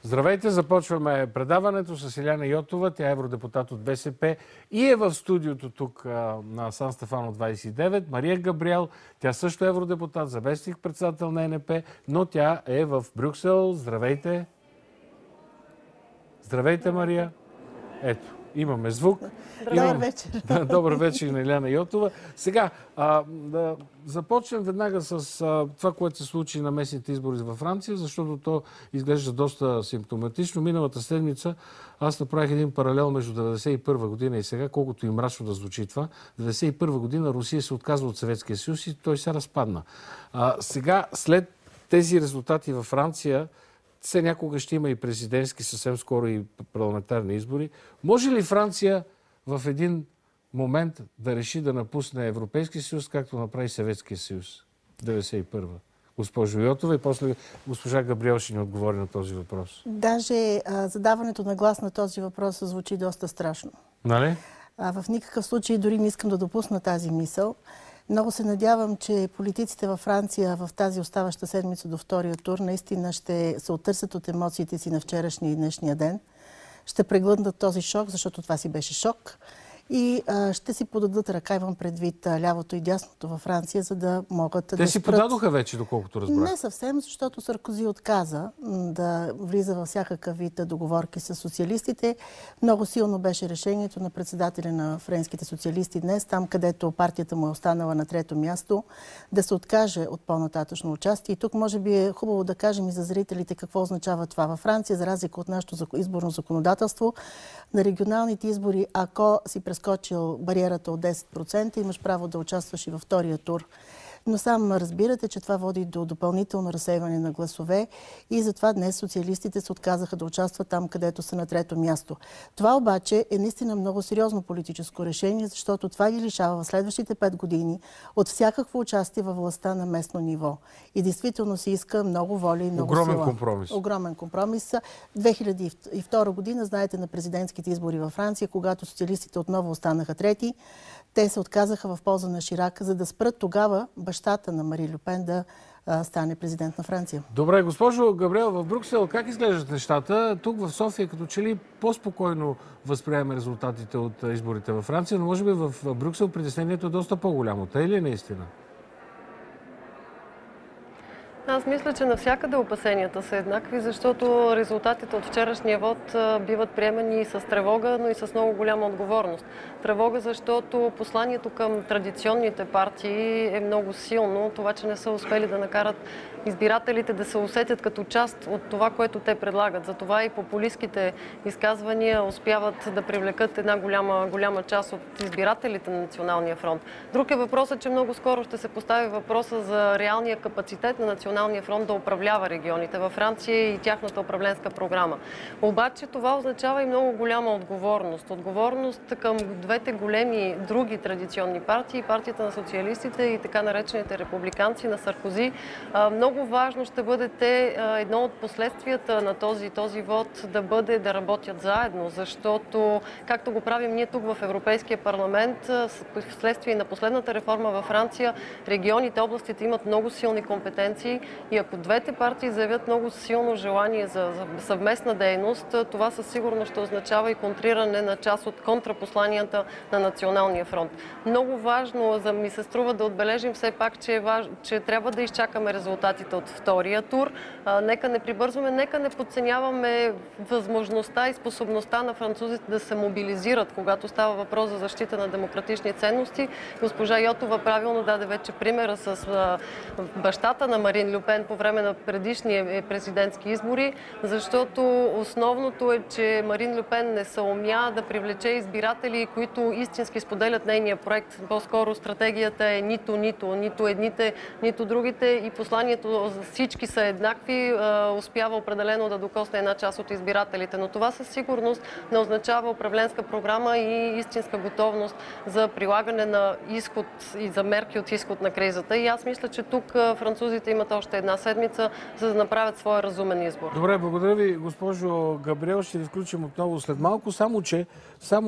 Здравейте, започваме предаването с Илияна Йотова. Тя е евродепутат от БСП и е в студиото тук на Сан Стефано 29. Мария Габриел, тя също е евродепутат, заместник-председател на ЕНП, но тя е в Брюксел. Здравейте! Здравейте, Мария! Ето, имаме звук. Добър вечер. Добър вечер на Илияна Йотова. Сега, да започнем веднага с това, което се случи на местните избори във Франция, защото то изглежда доста симптоматично. Миналата седмица аз направих един паралел между 1991 година и сега, колкото и мрачно да звучи това. 1991 година Русия се отказва от Съветския съюз и той се разпадна. Сега, след тези резултати във Франция, все някога ще има и президентски, съвсем скоро и парламентарни избори. Може ли Франция в един момент да реши да напусне Европейския съюз, както направи Съветския съюз 1991? Госпожо Йотова, и после госпожа Габриел ще ни отговори на този въпрос. Даже задаването на глас на този въпрос звучи доста страшно. Нали? В никакъв случай дори не искам да допусна тази мисъл. Много се надявам, че политиците във Франция в тази оставаща седмица до втория тур наистина ще се оттърсят от емоциите си на вчерашния и днешния ден. Ще преглътнат този шок, защото това си беше шок. И ще си подадат ръка, имам предвид лявото и дясното във Франция, за да могат да спрат. Те си подадоха вече, доколкото разбрах. Не съвсем, защото Саркози отказа да влиза във всякакъв вид договорки с социалистите. Много силно беше решението на председателя на френските социалисти днес, там където партията му е останала на трето място, да се откаже от по-нататъчно участие. И тук може би е хубаво да кажем и за зрителите какво означава това. Във Франция, за разлика от нашето изборно законодателство, на регионалните избори, ако си прескочил бариерата от 10%, имаш право да участваш и във втория тур. Но сам разбирате, че това води до допълнително разсейване на гласове и затова днес социалистите се отказаха да участват там, където са на трето място. Това обаче е наистина много сериозно политическо решение, защото това ги лишава в следващите 5 години от всякакво участие във властта на местно ниво. И действително се иска много воля и много огромен сила. Компромис. Огромен компромис. 2002 година, знаете, на президентските избори във Франция, когато социалистите отново останаха трети, те се отказаха в полза на Ширак, за да спрат тогава бащата на Мари Ле Пен да стане президент на Франция. Добре, госпожо Габриел, в Брюксел как изглеждат нещата? Тук в София като че ли по-спокойно възприемаме резултатите от изборите във Франция, но може би в Брюксел притеснението е доста по-голямо. Тъй ли е наистина? Аз мисля, че навсякъде опасенията са еднакви, защото резултатите от вчерашния вод биват приемани с тревога, но и с много голяма отговорност. Тревога, защото посланието към традиционните партии е много силно. Това, че не са успели да накарат избирателите да се усетят като част от това, което те предлагат. Затова и популистските изказвания успяват да привлекат една голяма част от избирателите на Националния фронт. Друг е въпросът, че много скоро ще се постави въпроса за реалния капацитет на Националния фронт да управлява регионите във Франция и тяхната управленска програма. Обаче това означава и много голяма отговорност. Отговорност към двете големи други традиционни партии, партията на социалистите и така наречените републиканци на Саркози. Много важно ще бъде едно от последствията на този вод да бъде да работят заедно, защото, както го правим ние тук в Европейския парламент, вследствие на последната реформа във Франция, регионите, областите имат много силни компетенции и ако двете партии заявят много силно желание за съвместна дейност, това със сигурност ще означава и контриране на част от контрапосланията на Националния фронт. Много важно ми се струва да отбележим все пак, че трябва да изчакаме резултатите от втория тур. Нека не прибързваме, нека не подценяваме възможността и способността на французите да се мобилизират, когато става въпрос за защита на демократични ценности. Госпожа Йотова правилно даде вече примера с бащата на Марин Ле Пен по време на предишни президентски избори, защото основното е, че Марин Ле Пен не съумя да привлече избиратели, които истински споделят нейния проект. По-скоро стратегията е нито едните, нито другите и посланието за всички са еднакви, успява определено да докосне една част от избирателите. Но това със сигурност не означава управленска програма и истинска готовност за прилагане на изход и за мерки от изход на кризата. И аз мисля, че тук французите имат още още една седмица, за да направят своя разумен избор. Добре, благодаря ви, госпожо Габриел. Ще ви включим отново след малко. Само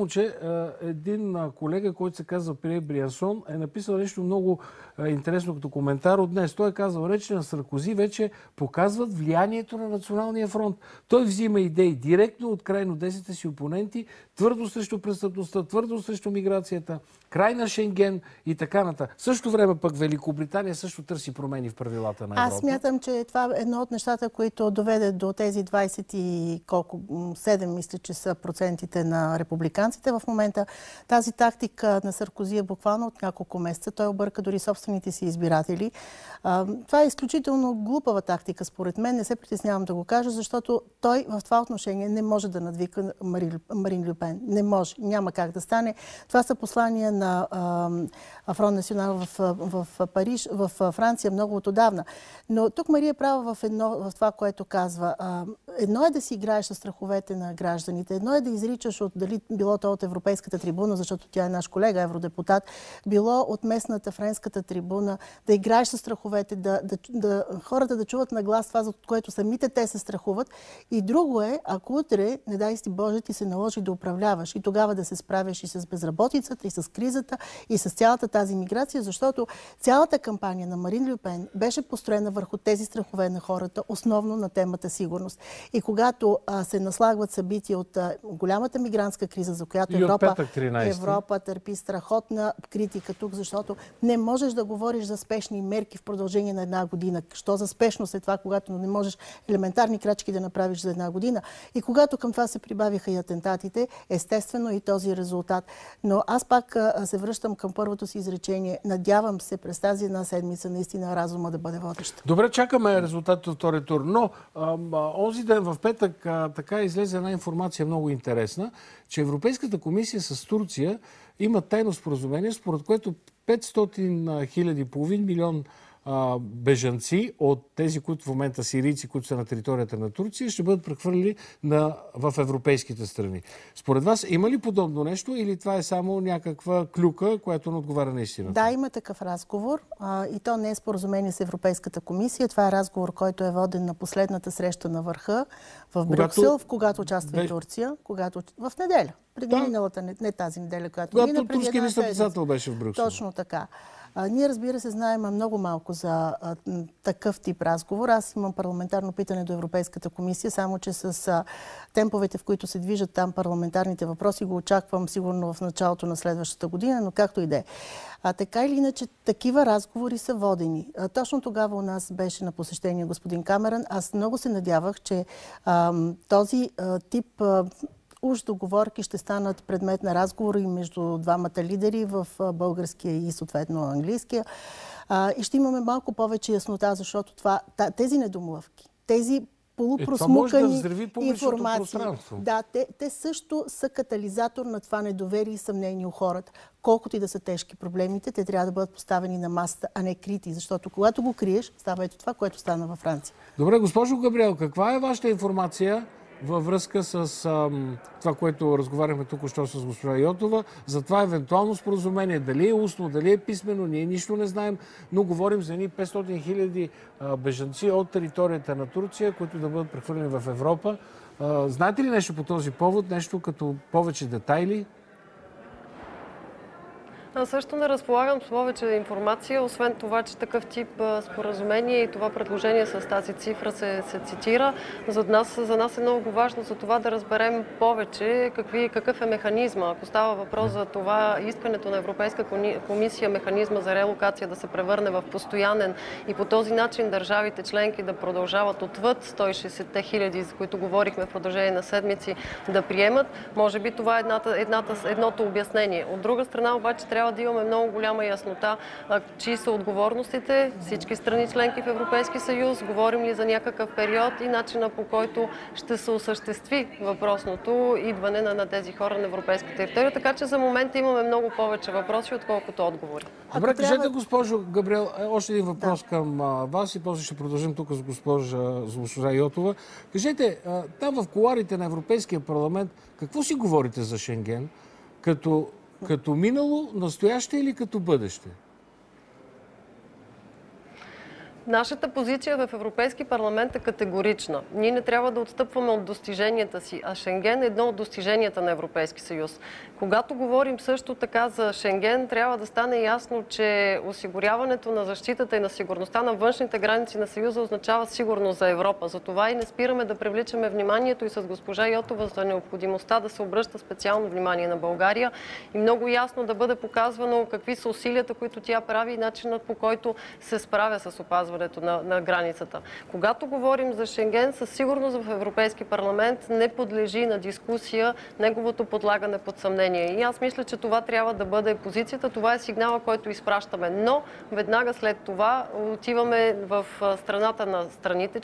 че един колега, който се казва Пие Бриансон, е написал нещо много интересно като коментар от днес. Той е казал, речи на Саркози вече показват влиянието на Националния фронт. Той взима идеи директно от крайно десните си опоненти, твърдо срещу престъпността, твърдо срещу миграцията, край на Шенген и така нататък. В същото време пък Великобритания също търси промени в правилата на Европа. Аз смятам, че това е едно от нещата, които доведе до тези 27, мисля, че са процентите на републиканците в момента. Тази тактика на Саркози е буквално от няколко месеца. Той обърка дори собствените си избиратели. Това е изключително глупава тактика, според мен. Не се притеснявам да го кажа, защото той в това отношение не може да надвика Марин Ле Пен. Не може. Няма как да стане. Това са послания на Фронт Национал в Париж, в Франция много отдавна. Но тук Мария е права в това, което казва. Едно е да си играеш с страховете на гражданите. Едно е да изричаш дали било то от Европейската трибуна, защото тя е наш колега, евродепутат, било от местната френската трибуна, да играеш с страховете, хората да чуват на глас това, за което самите те се страхуват. И друго е, ако утре, не дай си Боже, ти се наложи да управляваш и тогава да се справяш и с безработицата, и с кризата, и с цялата тази миграция, защото цялата кампания на Марин Ле Пен беше построена върху тези страхове на хората, основно на темата сигурност. И когато се наслагват събития от голямата мигрантска криза, за която Европа търпи страхотна критика тук, защото не можеш да говориш за спешни мерки в продължение на една година. Що за спешност е това, когато не можеш елементарни крачки да направиш за една година. И когато към това се прибавиха и атентатите, естествено и този резултат. Но аз пак се връщам към първото си изречение. Надявам се през тази една седмица наистина разума да бъде водещ. Добре, чакаме резултатите от втори тур. Но онзи ден в петък така излезе една информация много интересна, че Европейската комисия с Турция има тайно споразумение, според което 500 хиляди, половин милион бежанци от тези, които в момента сирийци, които са на територията на Турция, ще бъдат прехвърлили в европейските страни. Според вас има ли подобно нещо или това е само някаква клюка, която не отговаря на истината? Да, има такъв разговор и то не е споразумение с Европейската комисия. Това е разговор, който е воден на последната среща на върха в Брюксел, в когато участва и Турция, в неделя. Преди миналата, не тази неделя, която когато турски министър-председател беше в Брюксел. Точно така. Ние, разбира се, знаем много малко за такъв тип разговор. Аз имам парламентарно питане до Европейската комисия, само че с темповете, в които се движат там парламентарните въпроси, го очаквам сигурно в началото на следващата година, но както и да е. Така или иначе, такива разговори са водени. Точно тогава у нас беше на посещение господин Камерън. Аз много се надявах, че този тип уж договорки ще станат предмет на разговори между двамата лидери в българския и съответно английския. И ще имаме малко повече яснота, защото тези недомлъвки, тези полупросмукани информации, да, те също са катализатор на това недоверие и съмнение у хората. Колкото и да са тежки проблемите, те трябва да бъдат поставени на масата, а не крити, защото когато го криеш, става ето това, което стана във Франция. Добре, госпожо Габриел, каква е вашата информация във връзка с това, което разговаряхме тук-що с госпожа Йотова, за това евентуално споразумение, дали е устно, дали е писмено, ние нищо не знаем, но говорим за едни 500 хиляди бежанци от територията на Турция, които да бъдат прехвърлени в Европа. Знаете ли нещо по този повод, нещо като повече детайли? Аз също не разполагам с повече информация, освен това, че такъв тип споразумение и това предложение с тази цифра се цитира. За нас е много важно за това да разберем повече какъв е механизма. Ако става въпрос за това искането на Европейска комисия, механизма за релокация да се превърне в постоянен и по този начин държавите членки да продължават отвъд 160 хиляди, за които говорихме в продължение на седмици, да приемат, може би това е едното обяснение. От друга страна обаче трябва да имаме много голяма яснота чии са отговорностите, всички страни членки в Европейския съюз, говорим ли за някакъв период и начина по който ще се осъществи въпросното идване на тези хора на европейска територия. Така че за момента имаме много повече въпроси, отколкото отговори. Добре, кажете, госпожо Габриел, още един въпрос към вас и после ще продължим тук с госпожа Йотова. Кажете, там в кулоарите на Европейския парламент, какво си говорите за Шенген? Като минало, настояще или като бъдеще? Нашата позиция в Европейски парламент е категорична. Ние не трябва да отстъпваме от достиженията си, а Шенген е едно от достиженията на Европейски съюз. Когато говорим също така за Шенген, трябва да стане ясно, че осигуряването на защитата и на сигурността на външните граници на Съюза означава сигурност за Европа. Затова и не спираме да привличаме вниманието и с госпожа Йотова за необходимостта да се обръща специално внимание на България и много ясно да бъде показвано какви са усилията, които тя прави и начинът, по който се справя с опазването на границата. Когато говорим за Шенген, със сигурност в Европейски парламент не подлежи на дискусия неговото подлагане под съмнение. И аз мисля, че това трябва да бъде позицията. Това е сигнала, който изпращаме. Но веднага след това отиваме в страната на страните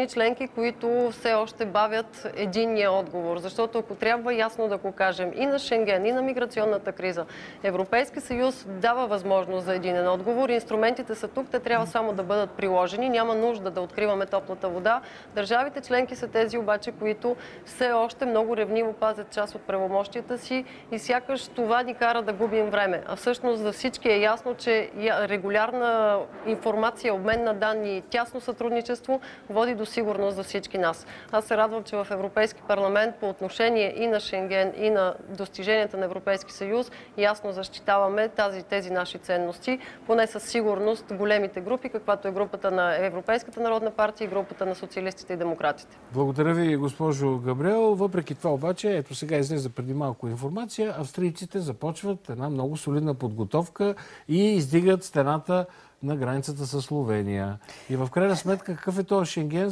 членки, които все още бавят единния отговор. Защото ако трябва ясно да го кажем и на Шенген, и на миграционната криза, Европейски съюз дава възможност за единен отговор. Инструментите са тук, те трябва само да бъдат приложени. Няма нужда да откриваме топлата вода. Държавите членки са тези обаче, които все още много ревниво пазят част от правомощията си и сякаш това ни кара да губим време. А всъщност за всички е ясно, че регулярна информация, обмен на данни и тясно сътрудничество води до сигурност за всички нас. Аз се радвам, че в Европейски парламент по отношение и на Шенген, и на достиженията на Европейски съюз ясно защитаваме тези наши ценности, поне със сигурност големите групи, каквато е групата на Европейската народна партия и групата на социалистите и демократите. Благодаря ви, госпожо Габриел. Въпреки това обаче, ето сега излезе преди малко информация, австрийците започват една много солидна подготовка и издигат стената на границата с Словения. И в крайна сметка, какъв е този Шенген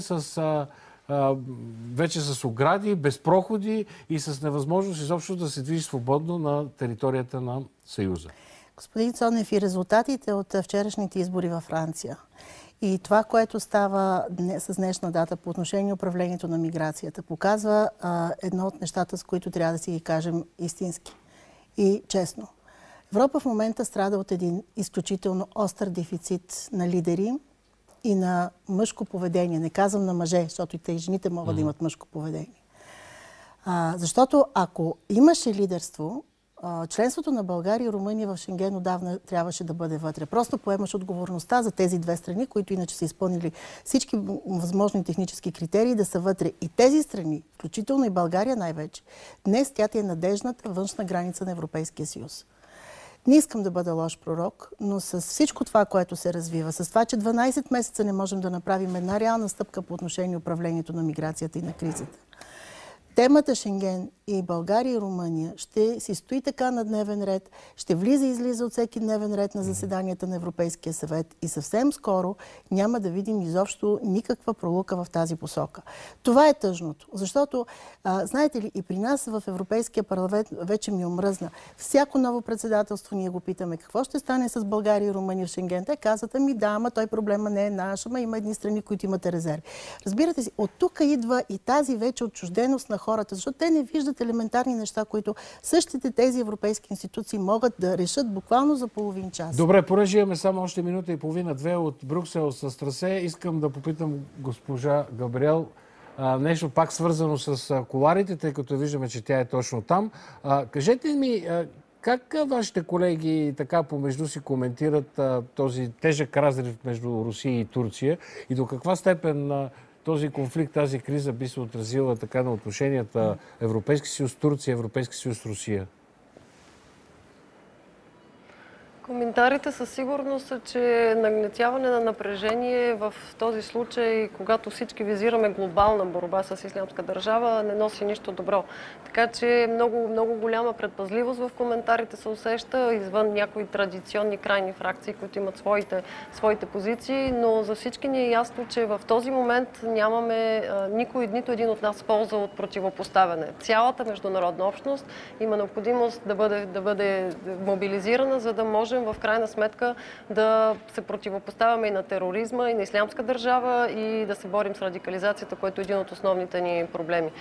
вече с огради, без проходи и с невъзможност изобщо да се движи свободно на територията на Съюза? Господин Цонев, и резултатите от вчерашните избори във Франция и това, което става с днешна дата по отношение управлението на миграцията, показва едно от нещата, с които трябва да си ги кажем истински и честно. Европа в момента страда от един изключително остър дефицит на лидери и на мъжко поведение. Не казвам на мъже, защото и те и жените могат да имат мъжко поведение. Защото ако имаше лидерство, членството на България и Румъния в Шенген отдавна трябваше да бъде вътре. Просто поемаш отговорността за тези две страни, които иначе са изпълнили всички възможни технически критерии да са вътре. И тези страни, включително и България най-вече, днес тя е надежната външна граница на Европейския съюз. Не искам да бъда лош пророк, но с всичко това, което се развива, с това, че 12 месеца не можем да направим една реална стъпка по отношение управлението на миграцията и на кризата, темата Шенген и България и Румъния ще си стои така на дневен ред, ще влиза и излиза от всеки дневен ред на заседанията на Европейския съвет и съвсем скоро няма да видим изобщо никаква пролука в тази посока. Това е тъжното, защото, знаете ли, и при нас в Европейския парламент вече ми омръзна. Всяко ново председателство ние го питаме какво ще стане с България и Румъния в Шенген. Те казват, ама той проблема не е наш, ама има едни страни, които имат резерви. Разбирате си, от тук идва и тази вече отчужденост на хората, защото те не виждат елементарни неща, които същите тези европейски институции могат да решат буквално за половин час. Добре, понеже имаме само още минута и половина-две от Брюксел с трасе, искам да попитам госпожа Габриел нещо пак свързано с коларите, тъй като виждаме, че тя е точно там. Кажете ми, как вашите колеги така помежду си коментират този тежък разрив между Русия и Турция и до каква степен този конфликт, тази криза би се отразила така на отношенията Европейски съюз Турция, Европейски съюз Русия? Коментарите със сигурност са, че нагнетяване на напрежение в този случай, когато всички визираме глобална борба с Ислямска държава, не носи нищо добро. Така че много голяма предпазливост в коментарите се усеща, извън някои традиционни крайни фракции, които имат своите позиции, но за всички ни е ясно, че в този момент нямаме нито един от нас полза от противопоставяне. Цялата международна общност има необходимост да бъде мобилизирана, за да може в крайна сметка да се противопоставяме и на тероризма, и на Ислямска държава и да се борим с радикализацията, което е един от основните ни проблеми.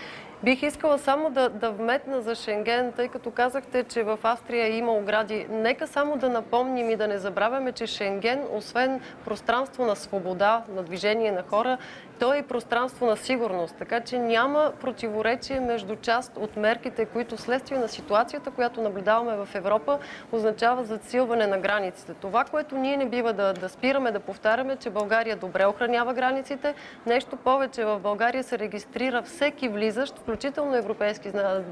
Бих искала само да вметна за Шенген, тъй като казахте, че в Австрия има огради. Нека само да напомним и да не забравяме, че Шенген, освен пространство на свобода, на движение на хора, То е и пространство на сигурност, така че няма противоречие между част от мерките, които вследствие на ситуацията, която наблюдаваме в Европа, означава засилване на границите. Това, което ние не бива да спираме да повтаряме, че България добре охранява границите. Нещо повече, в България се регистрира всеки влизащ, включително европейски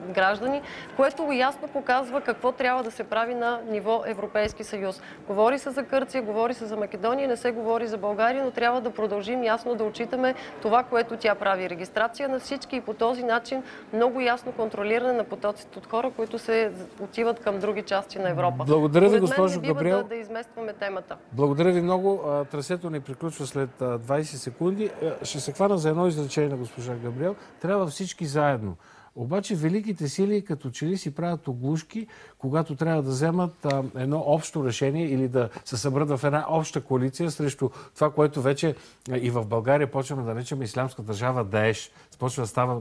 граждани, което ясно показва какво трябва да се прави на ниво Европейски съюз. Говори се за Гърция, говори се за Македония, не се говори за България, но трябва да продължим ясно да отчитаме това, което тя прави. Регистрация на всички и по този начин много ясно контролиране на потоците от хора, които се отиват към други части на Европа. Благодаря ви, Според мен госпожо не бива Габриел. да изместваме темата. Благодаря ви много. Трасето ни приключва след 20 секунди. Ще се хвана за едно изречение на госпожа Габриел. Трябва всички заедно. Обаче великите сили като че ли си правят оглушки, когато трябва да вземат едно общо решение или да се съберат в една обща коалиция срещу това, което вече и в България почваме да наричаме ислямска държава Даеш. Почва да става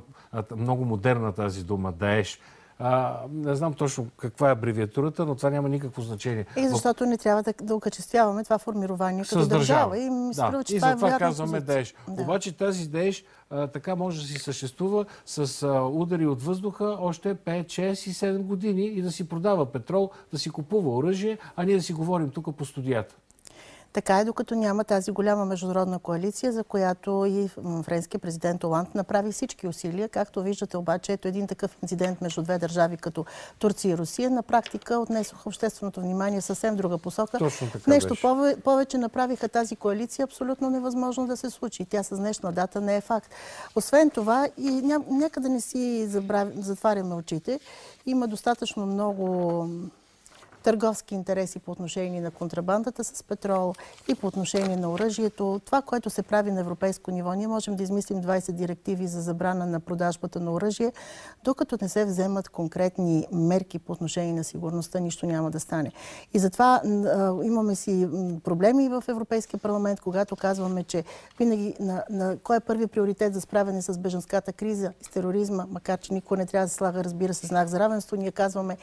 много модерна тази дума Даеш. Не знам точно каква е абревиатурата, но това няма никакво значение. И защото не трябва да окачествяваме това формирование като държава. И ми струва, че и това е затова вероятна казваме позиция. Даеш. Обаче тази Даеш така може да си съществува с удари от въздуха още 5, 6 и 7 години и да си продава петрол, да си купува оръжие, а ние да си говорим тук по студията. Така е, докато няма тази голяма международна коалиция, за която и френският президент Оланд направи всички усилия. Както виждате обаче, ето един такъв инцидент между две държави като Турция и Русия на практика отнесоха общественото внимание съвсем друга посока. Точно така Нещо беше. повече направиха тази коалиция абсолютно невъзможно да се случи. Тя с днешна дата не е факт. Освен това, и нека да не си затваряме очите, има достатъчно много търговски интереси по отношение на контрабандата с петрол и по отношение на оръжието. Това, което се прави на европейско ниво, ние можем да измислим 20 директиви за забрана на продажбата на оръжие, докато не се вземат конкретни мерки по отношение на сигурността, нищо няма да стане. И затова имаме си проблеми в Европейския парламент, когато казваме, че винаги кой е първият приоритет за справяне с бежанската криза, с тероризма, макар че никой не трябва да слага, разбира се, знак за равенство, ние казваме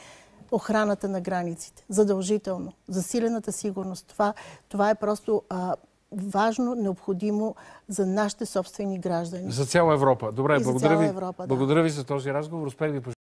охраната на границите. Задължително. Засилената сигурност. Това е просто важно, необходимо за нашите собствени граждани. За цяла Европа. Добре, благодаря ви за този разговор. Благодаря ви за този разговор. Успех ви